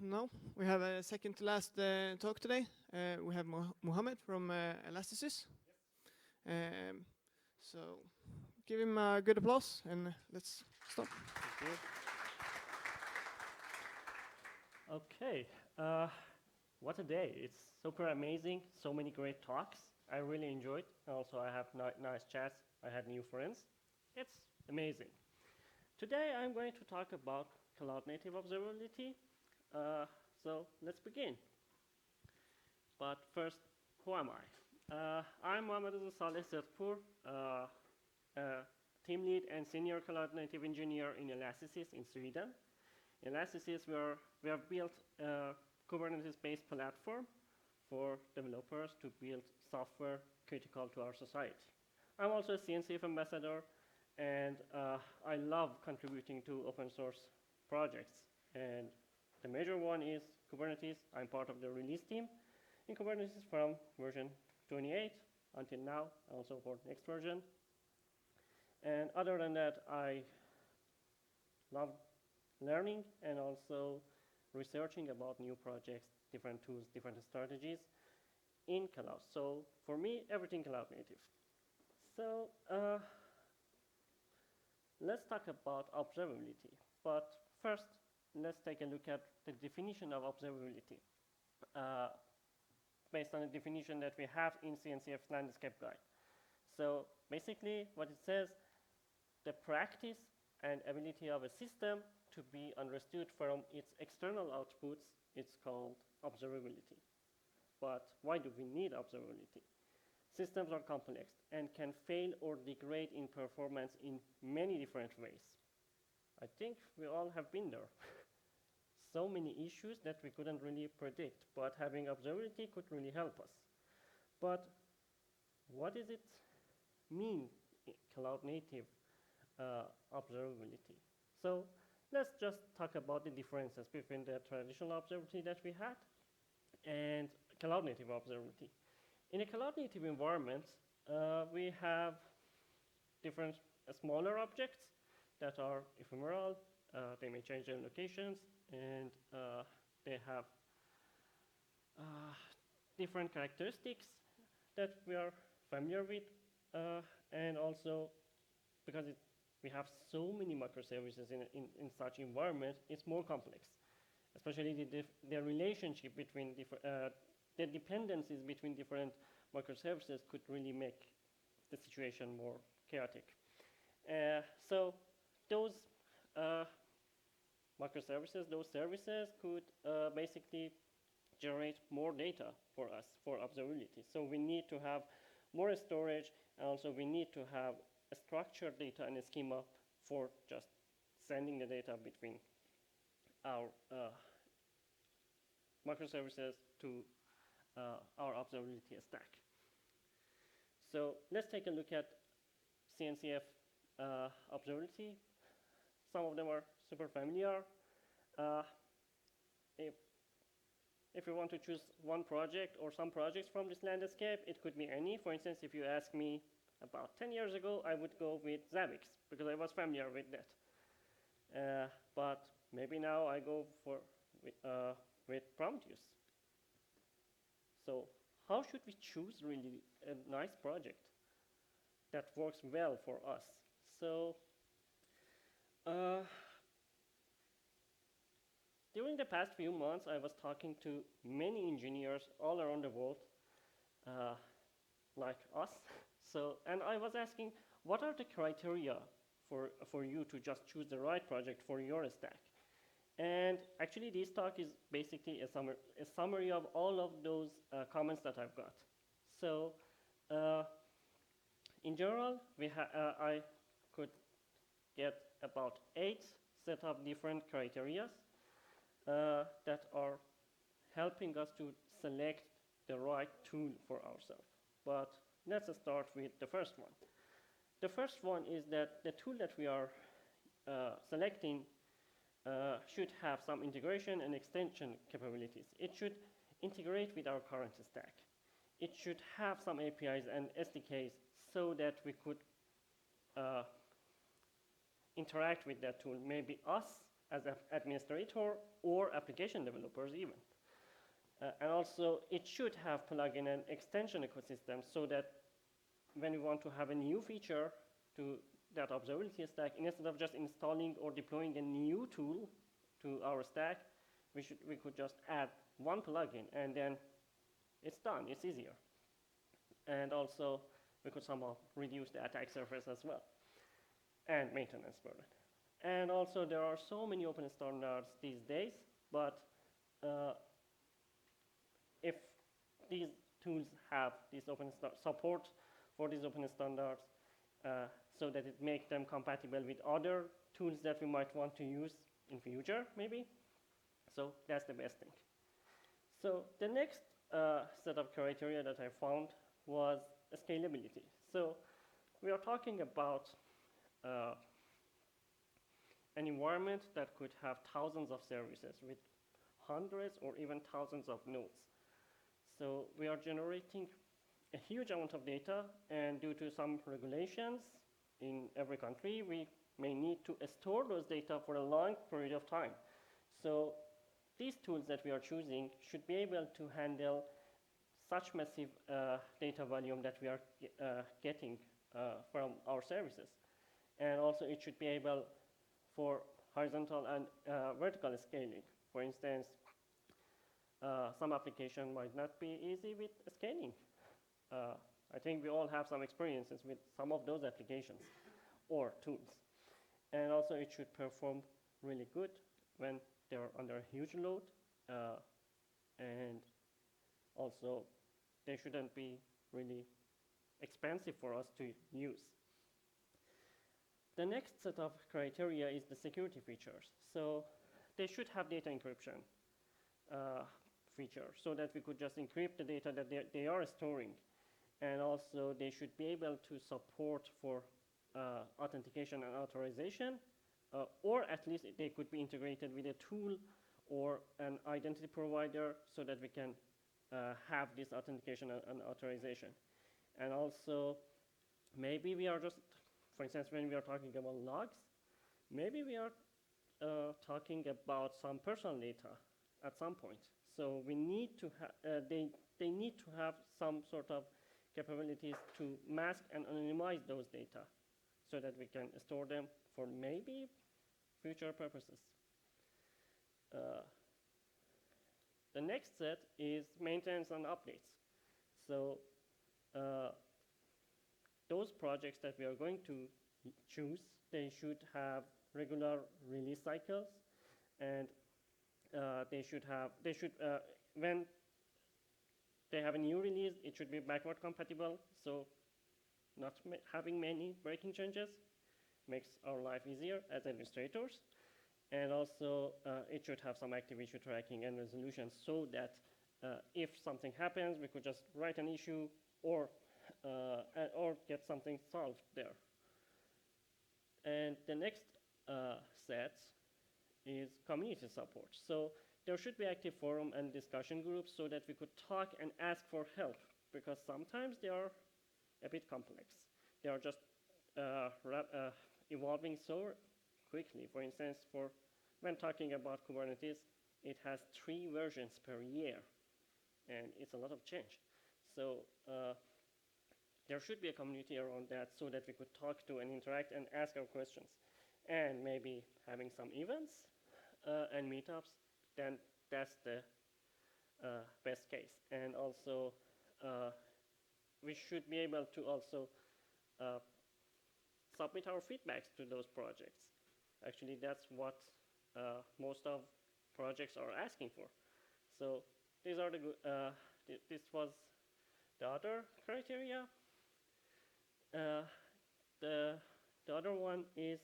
now we have a second to last talk today. We have Mohammad from Elasticys. So give him a good applause and let's start. Thank you. Okay, what a day. It's super amazing, so many great talks. I really enjoyed. Also, I have nice chats. I had new friends. It's amazing. Today, I'm going to talk about cloud-native observability. So let's begin. But first, who am I? I'm Mohammad Saleh Sedghpour, team lead and senior cloud-native engineer in Elasticys in Sweden. In Elasticys, we have built a Kubernetes-based platform for developers to build software critical to our society. I'm also a CNCF ambassador, and I love contributing to open source projects. And the major one is Kubernetes. I'm part of the release team in Kubernetes from version 28 until now, also for next version. And other than that, I love learning and also researching about new projects, different tools, different strategies in cloud. So for me, everything cloud native. So let's talk about observability. But first, let's take a look at the definition of observability based on the definition that we have in CNCF's landscape guide. So basically, what it says, the practice and ability of a system to be understood from its external outputs, it's called observability. But why do we need observability? Systems are complex and can fail or degrade in performance in many different ways. I think we all have been there. So many issues that we couldn't really predict, but having observability could really help us. But what does it mean, cloud native observability? So let's just talk about the differences between the traditional observability that we had and cloud native observability. In a cloud native environment, we have different smaller objects that are ephemeral. They may change their locations, and they have different characteristics that we are familiar with. And also, because we have so many microservices in such environment, it's more complex. Especially the relationship between the dependencies between different microservices could really make the situation more chaotic. So those microservices, those services could basically generate more data for us for observability. So we need to have more storage, and also we need to have a structured data and a schema for just sending the data between our microservices to our observability stack. So let's take a look at CNCF observability. Some of them are super familiar. If you want to choose one project or some projects from this landscape, it could be any. For instance, if you ask me about 10 years ago, I would go with Zabbix because I was familiar with that. But maybe now I go with Prometheus. So how should we choose really a nice project that works well for us? So during the past few months, I was talking to many engineers all around the world, like us. And I was asking, what are the criteria for you to just choose the right project for your stack? And actually, this talk is basically a summary of all of those comments that I've got. So in general, I could get about 8 set of different criteria that are helping us to select the right tool for ourselves. But let's start with the first one. The first one is that the tool that we are selecting should have some integration and extension capabilities. It should integrate with our current stack. It should have some APIs and SDKs so that we could interact with that tool. Maybe us as an administrator or application developers even. And also, it should have plugin and extension ecosystem so that when we want to have a new feature to that observability stack, instead of just installing or deploying a new tool to our stack, we could just add one plugin and then it's done, it's easier. And also, we could somehow reduce the attack surface as well, and maintenance burden. And also, there are so many open standards these days, but if these tools have this support for these open standards, so that it makes them compatible with other tools that we might want to use in future, maybe. So that's the best thing. So the next set of criteria that I found was scalability. So we are talking about an environment that could have thousands of services with hundreds or even thousands of nodes. So we are generating a huge amount of data, and due to some regulations in every country, we may need to store those data for a long period of time. So these tools that we are choosing should be able to handle such massive data volume that we are getting from our services. And also it should be able for horizontal and vertical scaling. For instance, some application might not be easy with scaling. I think we all have some experiences with some of those applications or tools. And also it should perform really good when they're under a huge load. And also they shouldn't be really expensive for us to use. The next set of criteria is the security features. So they should have data encryption feature so that we could just encrypt the data that they are storing. And also they should be able to support for authentication and authorization, or at least they could be integrated with a tool or an identity provider so that we can have this authentication and authorization. And also, maybe we are just, for instance, when we are talking about logs, maybe we are talking about some personal data at some point. So we need to they need to have some sort of capabilities to mask and anonymize those data so that we can store them for maybe future purposes. The next set is maintenance and updates. So those projects that we are going to choose, they should have regular release cycles, and when they have a new release, it should be backward compatible, so not having many breaking changes makes our life easier as administrators. And also, it should have some active issue tracking and resolution so that if something happens, we could just write an issue or get something solved there. And the next set is community support. So there should be active forum and discussion groups so that we could talk and ask for help, because sometimes they are a bit complex. They are just evolving so quickly. For instance, when talking about Kubernetes, it has 3 versions per year, and it's a lot of change. So there should be a community around that so that we could talk to and interact and ask our questions. And maybe having some events and meetups, then that's the best case. And also, we should be able to also submit our feedbacks to those projects. Actually, that's what most of projects are asking for. So these are this was the other criteria. The other one is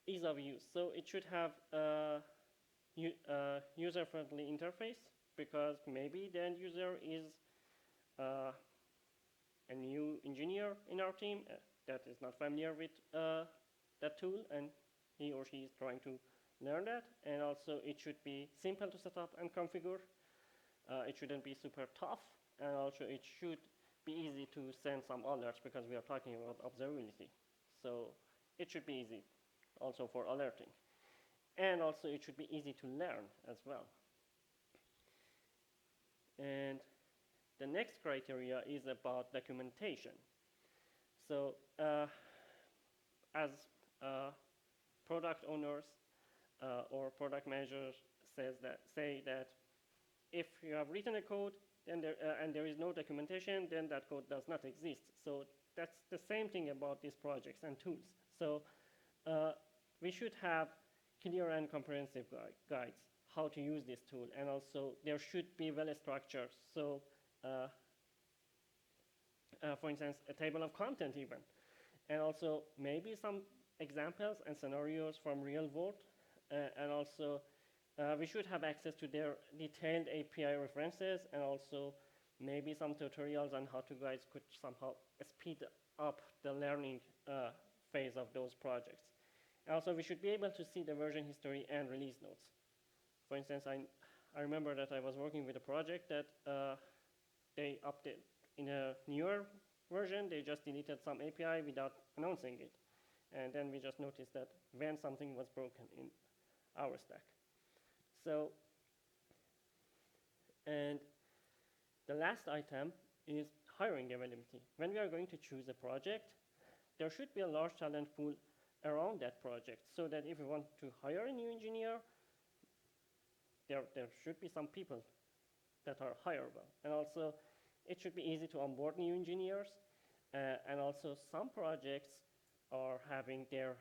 ease of use. So it should have a user-friendly interface, because maybe the end user is a new engineer in our team that is not familiar with that tool, and he or she is trying to learn that. And also it should be simple to set up and configure. It shouldn't be super tough, and also it should be easy to send some alerts, because we are talking about observability. So it should be easy also for alerting. And also it should be easy to learn as well. And the next criteria is about documentation. So as product owners or product managers say that if you have written a code and there is no documentation, then that code does not exist. So that's the same thing about these projects and tools. So we should have clear and comprehensive guides how to use this tool, and also there should be well structured. So for instance, a table of content even, and also maybe some examples and scenarios from real world, and also we should have access to their detailed API references, and also maybe some tutorials on how to guys could somehow speed up the learning phase of those projects. And also, we should be able to see the version history and release notes. For instance, I remember that I was working with a project that they updated in a newer version. They just deleted some API without announcing it. And then we just noticed that when something was broken in our stack. So, and the last item is hiring availability. When we are going to choose a project, there should be a large talent pool around that project, so that if we want to hire a new engineer, there should be some people that are hireable. And also, it should be easy to onboard new engineers. And also, some projects are having their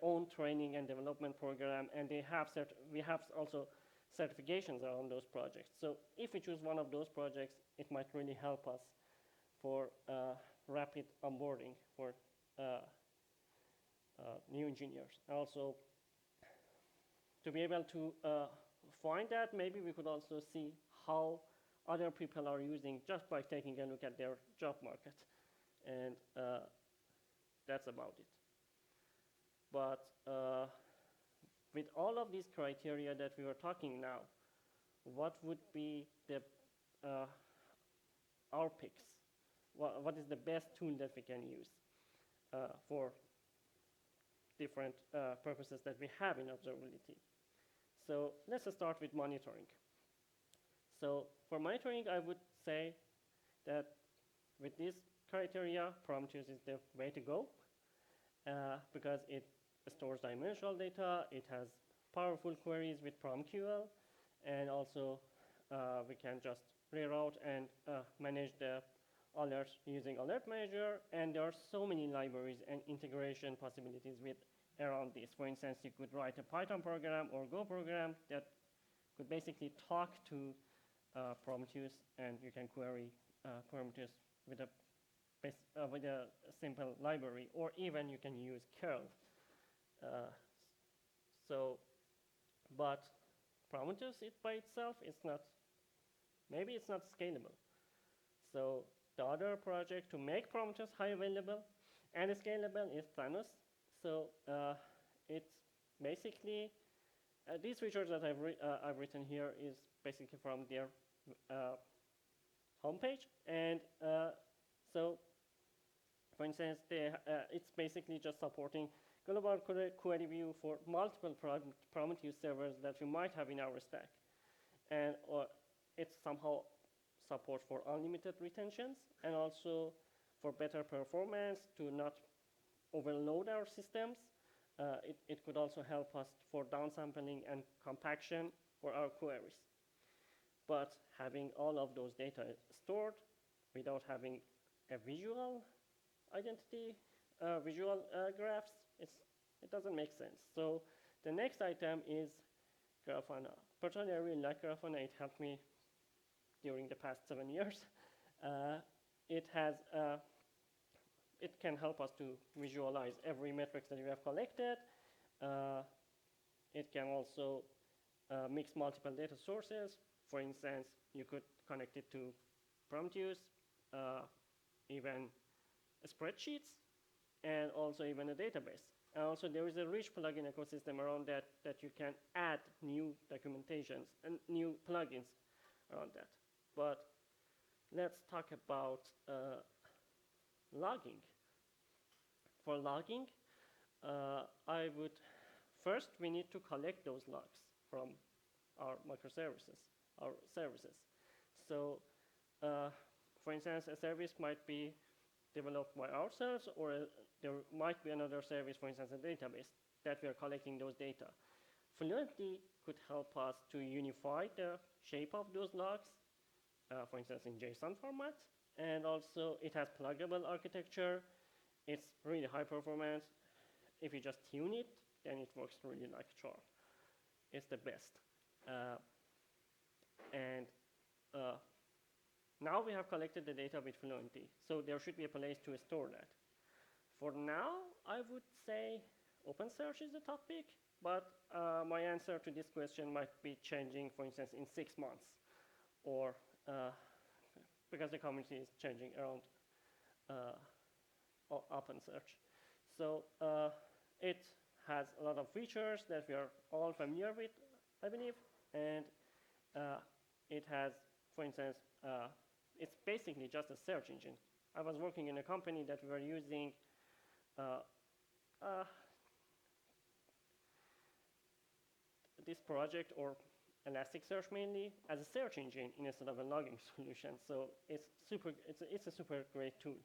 own training and development program, and we have also certifications around those projects. So if we choose one of those projects, it might really help us for rapid onboarding for new engineers. Also, to be able to find that, maybe we could also see how other people are using just by taking a look at their job market. And that's about it. But with all of these criteria that we were talking now, what would be the our picks? What is the best tool that we can use for different purposes that we have in observability? So let's start with monitoring. So for monitoring, I would say that with this criteria, Prometheus is the way to go because it stores dimensional data, it has powerful queries with PromQL, and also we can just reroute and manage the alerts using Alert Manager, and there are so many libraries and integration possibilities with around this. For instance, you could write a Python program or Go program that could basically talk to Prometheus, and you can query Prometheus with a simple library, or even you can use curl. But Prometheus by itself is not, maybe it's not scalable. So the other project to make Prometheus high available and scalable is Thanos. So it's basically, these features that I've written here is basically from their homepage. And so, for instance, it's basically just supporting global query view for multiple Prometheus servers that we might have in our stack. And it somehow supports for unlimited retentions, and also for better performance to not overload our systems. It could also help us for downsampling and compaction for our queries. But having all of those data stored without having a visual identity, visual graphs, it doesn't make sense. So the next item is Grafana. Personally, I really like Grafana. It helped me during the past 7 years. It can help us to visualize every metrics that we have collected. It can also mix multiple data sources. For instance, you could connect it to Prometheus, even spreadsheets, and also even a database. And also there is a rich plugin ecosystem around that you can add new documentations and new plugins around that. But let's talk about logging. For logging, I would first, we need to collect those logs from our microservices, our services. So, for instance, a service might be developed by ourselves, or there might be another service, for instance, a database that we are collecting those data. Fluently could help us to unify the shape of those logs, for instance, in JSON format, and also it has pluggable architecture. It's really high performance. If you just tune it, then it works really like a charm. It's the best. Now we have collected the data with Fluently, so there should be a place to store that. For now, I would say OpenSearch is the top pick, but my answer to this question might be changing, for instance, in 6 months, or because the community is changing around OpenSearch. So it has a lot of features that we are all familiar with, I believe, and it has, for instance, it's basically just a search engine. I was working in a company that we were using this project, or Elasticsearch mainly, as a search engine instead of a logging solution. So it's a super great tool.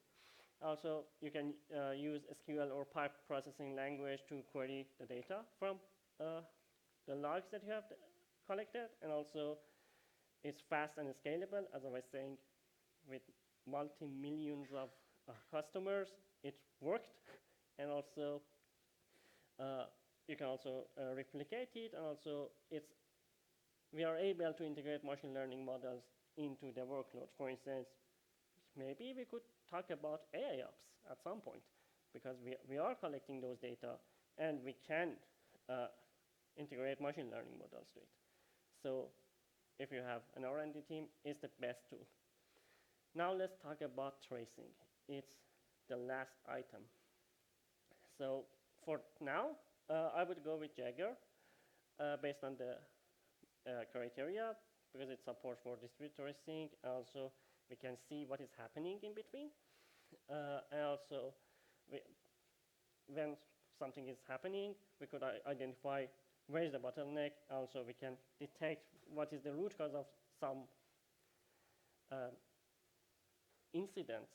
Also, you can use SQL or pipe processing language to query the data from the logs that you have collected, and also it's fast and scalable. As I was saying, with multi-millions of customers, it worked, and also you can also replicate it, and also we are able to integrate machine learning models into the workload. For instance, maybe we could talk about AIOps at some point, because we are collecting those data, and we can integrate machine learning models to it. So if you have an R&D team, it's the best tool. Now let's talk about tracing. It's the last item. So for now, I would go with Jagger based on the criteria, because it supports for distributed tracing. Also, we can see what is happening in between. And also, when something is happening, we could identify where is the bottleneck. Also, we can detect what is the root cause of some incidents,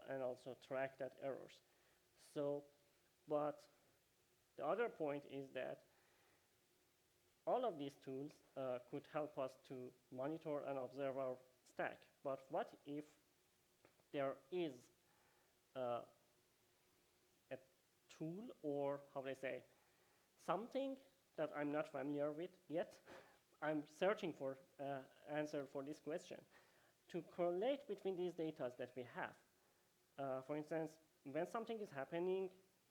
and also track that errors. So, but the other point is that all of these tools could help us to monitor and observe our stack. But what if there is a tool, or how do I say, something that I'm not familiar with yet? I'm searching for answer for this question. To correlate between these data that we have. For instance, when something is happening,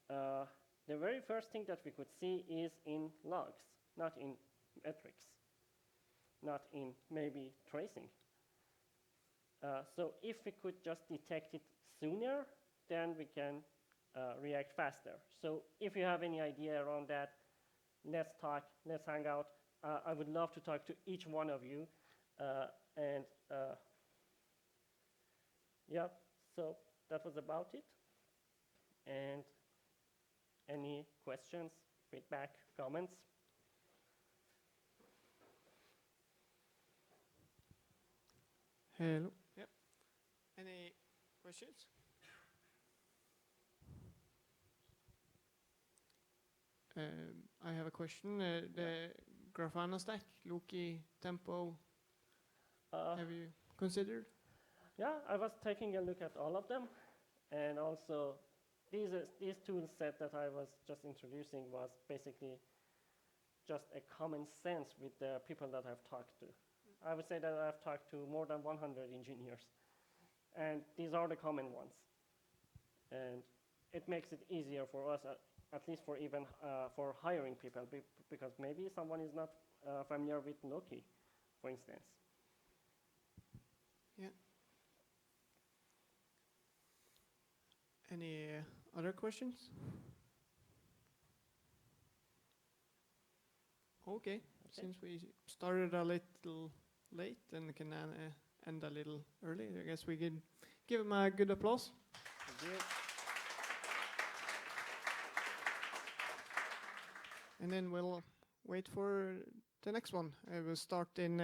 the very first thing that we could see is in logs, not in metrics, not in maybe tracing. So if we could just detect it sooner, then we can react faster. So if you have any idea around that, let's talk, let's hang out. I would love to talk to each one of you. Yeah, so that was about it. And any questions, feedback, comments? Hello. Yep. Any questions? I have a question. The Grafana stack, Loki, Tempo, have you considered? Yeah, I was taking a look at all of them, and also these tool set that I was just introducing was basically just a common sense with the people that I've talked to. I would say that I've talked to more than 100 engineers, and these are the common ones. And it makes it easier for us, at least for even for hiring people, because maybe someone is not familiar with Loki, for instance. Yeah. Any other questions? Okay. Since we started a little late and can end a little early, I guess we can give him a good applause. Thank you. and then we'll wait for the next one. We'll start in